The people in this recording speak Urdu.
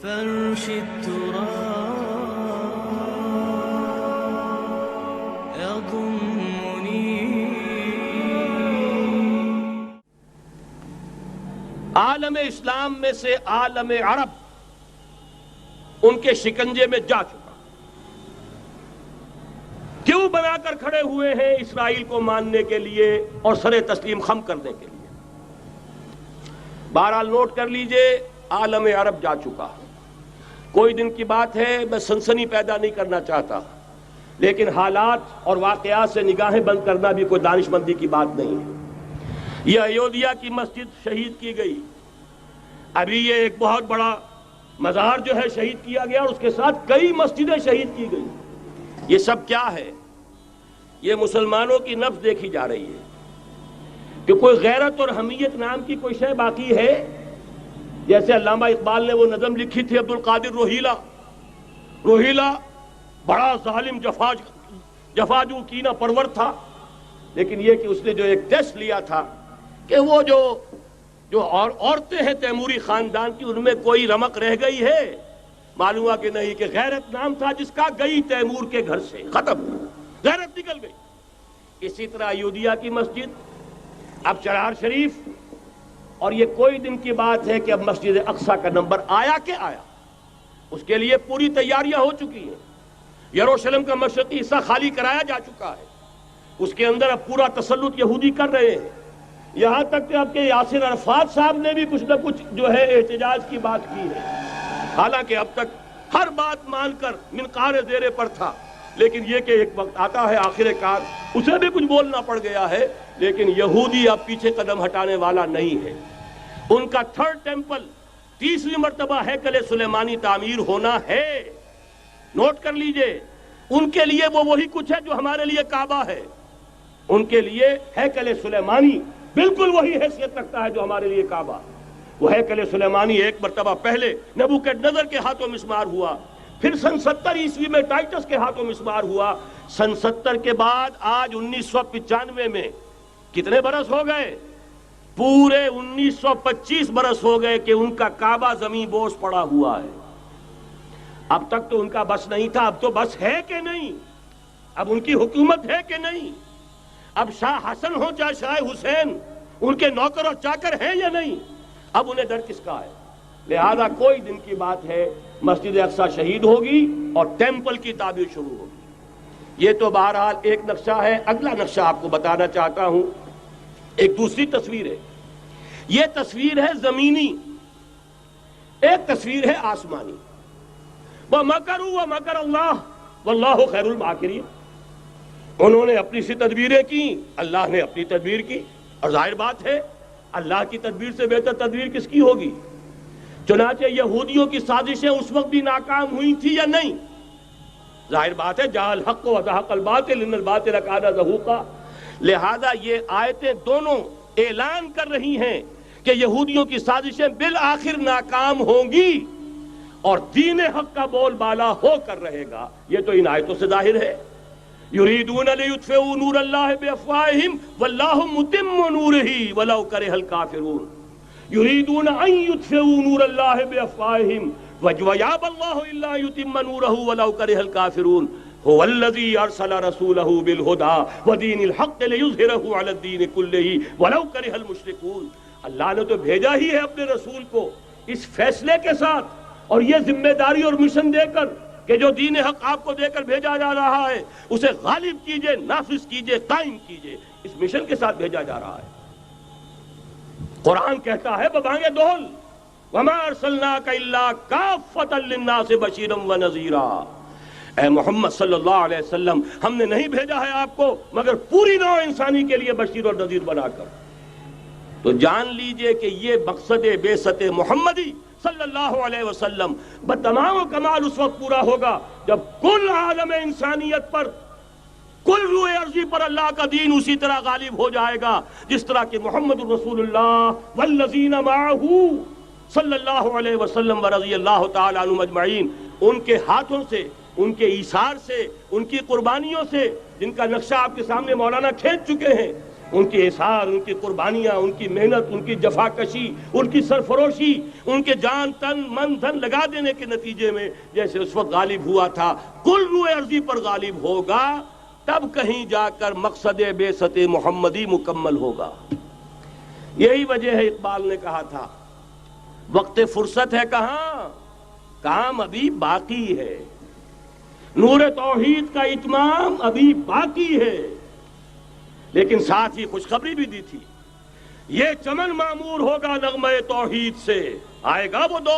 فرش التراب يضمني. عالم اسلام میں سے عالم عرب ان کے شکنجے میں جا چکا. کیوں بنا کر کھڑے ہوئے ہیں اسرائیل کو ماننے کے لیے اور سر تسلیم خم کرنے کے لیے؟ بہرحال نوٹ کر لیجئے، عالم عرب جا چکا. کوئی دن کی بات ہے، میں سنسنی پیدا نہیں کرنا چاہتا، لیکن حالات اور واقعات سے نگاہیں بند کرنا بھی کوئی دانشمندی کی بات نہیں ہے. یہ ایودھیا کی مسجد شہید کی گئی، ابھی یہ ایک بہت بڑا مزار جو ہے شہید کیا گیا، اور اس کے ساتھ کئی مسجدیں شہید کی گئی. یہ سب کیا ہے؟ یہ مسلمانوں کی نفس دیکھی جا رہی ہے کہ کوئی غیرت اور حمیت نام کی کوئی شے باقی ہے. جیسے علامہ اقبال نے وہ نظم لکھی تھی عبد القادر روہیلا بڑا ظالم جفاجو کینہ پرور تھا، لیکن یہ کہ اس نے جو ایک ٹیسٹ لیا تھا کہ وہ جو عورتیں ہیں تیموری خاندان کی، ان میں کوئی رمق رہ گئی ہے؟ معلوم ہوا کہ نہیں، کہ غیرت نام تھا جس کا گئی تیمور کے گھر سے، ختم، غیرت نکل گئی. اسی طرح ایودھیا کی مسجد، اب چرار شریف، اور یہ کوئی دن کی بات ہے کہ اب مسجد اقصیٰ کا نمبر آیا کہ آیا. اس کے لیے پوری تیاریاں ہو چکی ہیں. یروشلم کا مشرقی حصہ خالی کرایا جا چکا ہے، اس کے اندر اب پورا تسلط یہودی کر رہے ہیں. یہاں تک کہ اب کے یاسر عرفات صاحب نے بھی کچھ نہ کچھ جو ہے احتجاج کی بات کی ہے، حالانکہ اب تک ہر بات مان کر منقار زیرے پر تھا. لیکن یہ کہ ایک وقت آتا ہے آخر کار اسے بھی کچھ بولنا پڑ گیا ہے. لیکن یہودی اب پیچھے قدم ہٹانے والا نہیں ہے. ان کا تھرڈ ٹیمپل، تیسری مرتبہ ہیکل سلیمانی تعمیر ہونا ہے. نوٹ کر لیجئے، ان کے لیے وہ وہی کچھ ہے جو ہمارے لیے کعبہ ہے. ان کے لیے ہیکل سلیمانی بالکل وہی حیثیت رکھتا ہے جو ہمارے لیے کعبہ. وہ ہیکل سلیمانی ایک مرتبہ پہلے نبوکدنضر کے ہاتھوں مسمار ہوا، پھر سن 70 عیسوی میں ٹائٹس کے ہاتھوں مسمار ہوا. سن 70 کے بعد آج 1995 میں کتنے برس ہو گئے؟ پورے 1925 برس ہو گئے کہ ان کا کعبہ زمین بوس پڑا ہوا ہے. اب تک تو ان کا بس نہیں تھا، اب تو بس ہے کہ نہیں؟ اب ان کی حکومت ہے کہ نہیں؟ اب شاہ حسن ہو چاہے شاہ حسین، ان کے نوکر اور چاکر ہیں یا نہیں؟ اب انہیں ڈر کس کا ہے؟ لہذا کوئی دن کی بات ہے، مسجد اقصیٰ شہید ہوگی اور ٹیمپل کی تعمیر شروع ہوگی. یہ تو بہرحال ایک نقشہ ہے. اگلا نقشہ آپ کو بتانا چاہتا ہوں، ایک دوسری تصویر ہے. یہ تصویر ہے زمینی، ایک تصویر ہے آسمانی. وَمَكَرُوا وَمَكَرَ اللَّهُ وَاللَّهُ خَيْرُ الْمَاكِرِينَ. انہوں نے اپنی سی تدبیریں کی، اللہ نے اپنی تدبیر کی، اور ظاہر بات ہے اللہ کی تدبیر سے بہتر تدبیر کس کی ہوگی؟ چنانچہ یہودیوں کی سازشیں اس وقت بھی ناکام ہوئی تھی یا نہیں؟ ظاہر بات ہے جاء الحق وزهق الباطل ان الباطل کان زہوقا. لہذا یہ آیتیں دونوں اعلان کر رہی ہیں کہ یہودیوں کی سازشیں بالآخر ناکام ہوں گی اور دین حق کا بول بالا ہو کر رہے گا. یہ تو ان آیتوں سے ظاہر ہے. یریدون لیطفئوا نور اللہ بافواہہم واللہ متم نورہ ولو کرہ الکافرون. یریدون ان یطفئوا نور اللہ بافواہہم ویابى اللہ الا یتم نورہ ولو کرہ الکافرون. هو الذی ارسل رسولہ بالہدی ودین الحق لیظہرہ علی الدین کلہ ولو کرہ المشرکون. اللہ نے تو بھیجا ہی ہے اپنے رسول کو اس فیصلے کے ساتھ اور یہ ذمہ داری اور مشن دے کر کہ جو دین حق آپ کو دے کر بھیجا جا رہا ہے اسے غالب کیجئے، نافذ کیجئے، قائم کیجئے. اس مشن کے ساتھ بھیجا جا رہا ہے. قرآن کہتا ہے ببانگ دہل وَمَا أَرْسَلْنَاكَ إِلَّا كَافَّةً لِلنَّاسِ بَشِيرًا وَنَذِيرًا. اے محمد صلی اللہ علیہ وسلم، ہم نے نہیں بھیجا ہے آپ کو مگر پوری نوع انسانی کے لیے بشیر اور نذیر بنا کر. تو جان لیجئے کہ یہ مقصد بعثت محمدی صلی اللہ علیہ وسلم بتمام و کمال اس وقت پورا ہوگا جب کل عالم انسانیت پر، کل روئے ارضی پر اللہ کا دین اسی طرح غالب ہو جائے گا جس طرح کہ محمد رسول اللہ والذین معہ صلی اللہ علیہ وسلم ورضی اللہ تعالی عنہم اجمعین، ان کے ہاتھوں سے، ان کے ایثار سے، ان کی قربانیوں سے، جن کا نقشہ آپ کے سامنے مولانا کھینچ چکے ہیں، ان کے احسان، ان کی قربانیاں، ان کی محنت، ان کی جفاکشی، ان کی سرفروشی، ان کے جان تن من دھن لگا دینے کے نتیجے میں جیسے اس وقت غالب ہوا تھا، کل روئے ارضی پر غالب ہوگا، تب کہیں جا کر مقصد بعثت محمدی مکمل ہوگا۔ یہی وجہ ہے اقبال نے کہا تھا وقت فرصت ہے کہاں، کام ابھی باقی ہے، نور توحید کا اتمام ابھی باقی ہے۔ لیکن ساتھ ہی خوشخبری بھی دی تھی، یہ چمن معمور ہوگا نغمہ توحید سے، آئے گا وہ دور